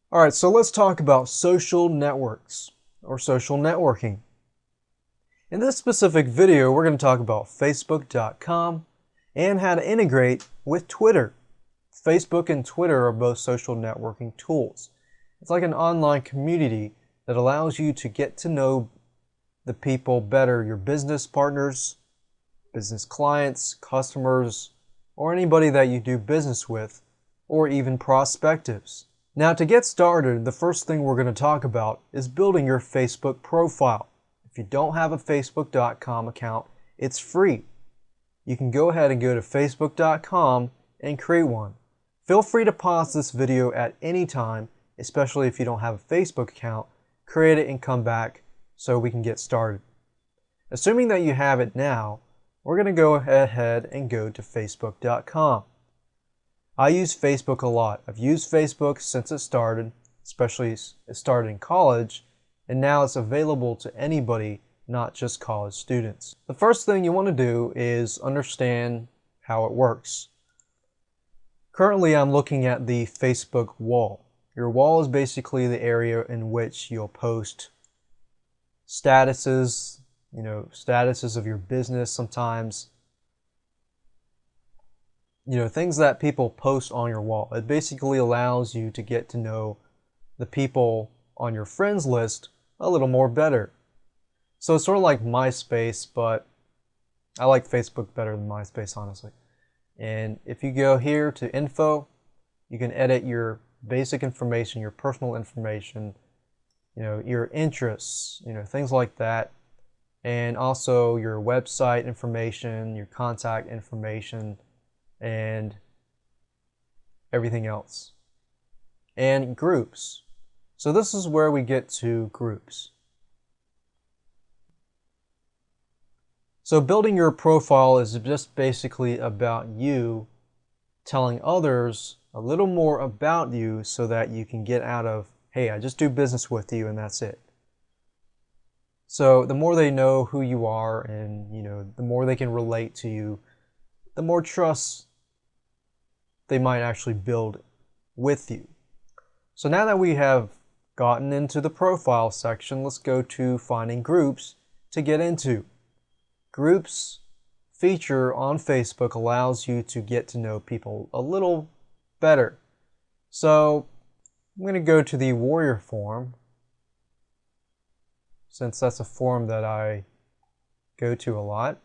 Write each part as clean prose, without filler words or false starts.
All right, so let's talk about social networks or social networking. In this specific video, we're going to talk about Facebook.com and how to integrate with Twitter. Facebook and Twitter are both social networking tools. It's like an online community that allows you to get to know the people better, your business partners, business clients, customers, or anybody that you do business with, or even prospectives. Now, to get started, the first thing we're going to talk about is building your Facebook profile. If you don't have a Facebook.com account, it's free. You can go ahead and go to Facebook.com and create one. Feel free to pause this video at any time, especially if you don't have a Facebook account. Create it and come back so we can get started. Assuming that you have it now, we're going to go ahead and go to Facebook.com. I use Facebook a lot. I've used Facebook since it started, especially it started in college, and now it's available to anybody, not just college students. The first thing you want to do is understand how it works. Currently, I'm looking at the Facebook wall. Your wall is basically the area in which you'll post statuses, statuses of your business sometimes. Things that people post on your wall. It basically allows you to get to know the people on your friends list a little more better. So it's sort of like MySpace, but I like Facebook better than MySpace, honestly. And if you go here to info, you can edit your basic information, your personal information, your interests, things like that. And also your website information, your contact information, and everything else. And groups. So this is where we get to groups. So building your profile is just basically about you telling others a little more about you so that you can get out of, hey, I just do business with you and that's it. So the more they know who you are and the more they can relate to you, the more trust they might actually build with you. So now that we have gotten into the profile section, let's go to finding groups to get into. Groups feature on Facebook allows you to get to know people a little better. So I'm going to go to the Warrior Forum, since that's a forum that I go to a lot.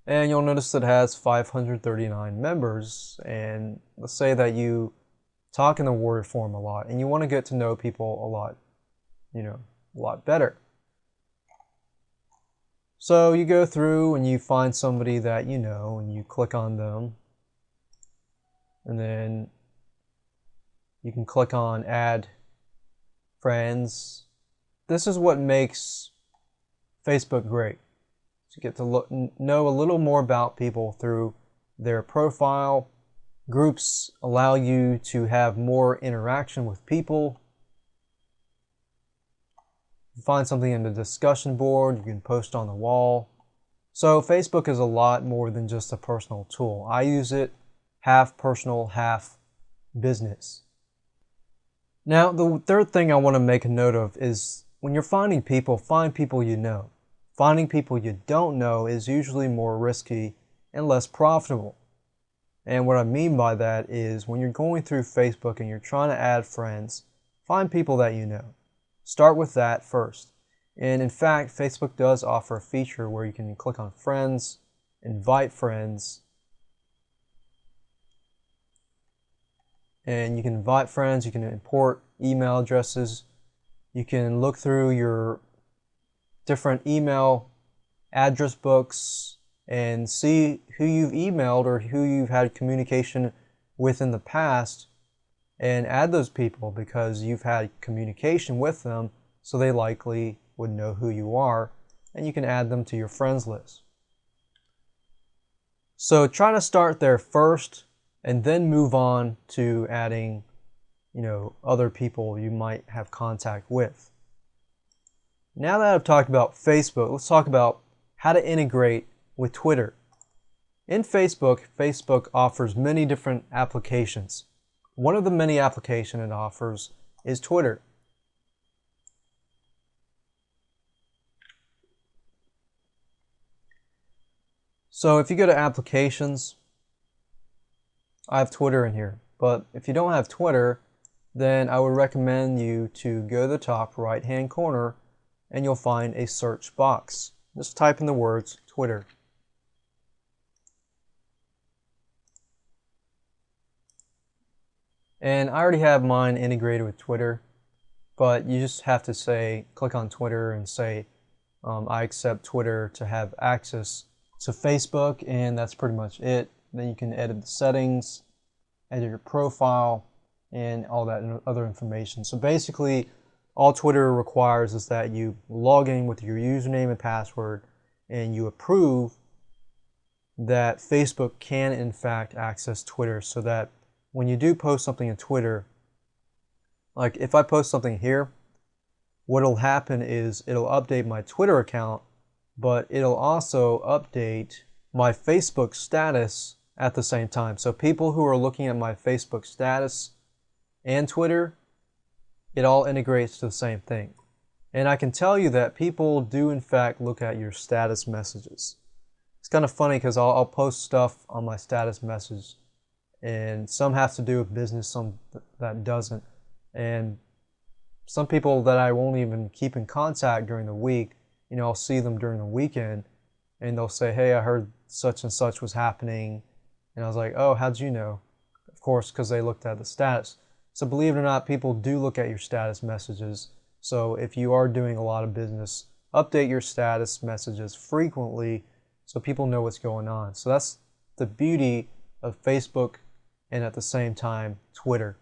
And you'll notice it has 539 members. And let's say that you talk in the Warrior Forum a lot and you want to get to know people a lot better. So you go through and you find somebody that you know and you click on them. And then you can click on Add Friends. This is what makes Facebook great. To get to know a little more about people through their profile. Groups allow you to have more interaction with people. You find something in the discussion board, you can post on the wall. So Facebook is a lot more than just a personal tool. I use it half personal, half business. Now, the third thing I want to make a note of is when you're finding people, find people you know. Finding people you don't know is usually more risky and less profitable. And what I mean by that is when you're going through Facebook and you're trying to add friends, find people that you know. Start with that first. And in fact, Facebook does offer a feature where you can click on friends, invite friends, and you can invite friends, you can import email addresses, you can look through your different email address books and see who you've emailed or who you've had communication with in the past and add those people because you've had communication with them, so they likely would know who you are, and you can add them to your friends list. So try to start there first and then move on to adding other people you might have contact with. Now that I've talked about Facebook, let's talk about how to integrate with Twitter. In Facebook, Facebook offers many different applications. one of the many applications it offers is Twitter. So if you go to applications, I have Twitter in here. But if you don't have Twitter, then I would recommend you to go to the top right hand corner and you'll find a search box. Just type in the words Twitter. And I already have mine integrated with Twitter, but you just have to say, click on Twitter and say, I accept Twitter to have access to Facebook, and that's pretty much it. Then you can edit the settings, edit your profile, and all that other information. So basically, all Twitter requires is that you log in with your username and password, and you approve that Facebook can in fact access Twitter, so that when you do post something in Twitter, like if I post something here, what'll happen is it'll update my Twitter account, but it'll also update my Facebook status at the same time. So people who are looking at my Facebook status and Twitter, it all integrates to the same thing. And I can tell you that people do in fact look at your status messages. It's kind of funny because I'll post stuff on my status message, and some have to do with business, some that doesn't. And some people that I won't even keep in contact during the week, you know, I'll see them during the weekend and they'll say, hey, I heard such and such was happening. And I was like, oh, how'd you know? Of course, because they looked at the status. So believe it or not, people do look at your status messages. So if you are doing a lot of business, update your status messages frequently so people know what's going on. So that's the beauty of Facebook and at the same time, Twitter.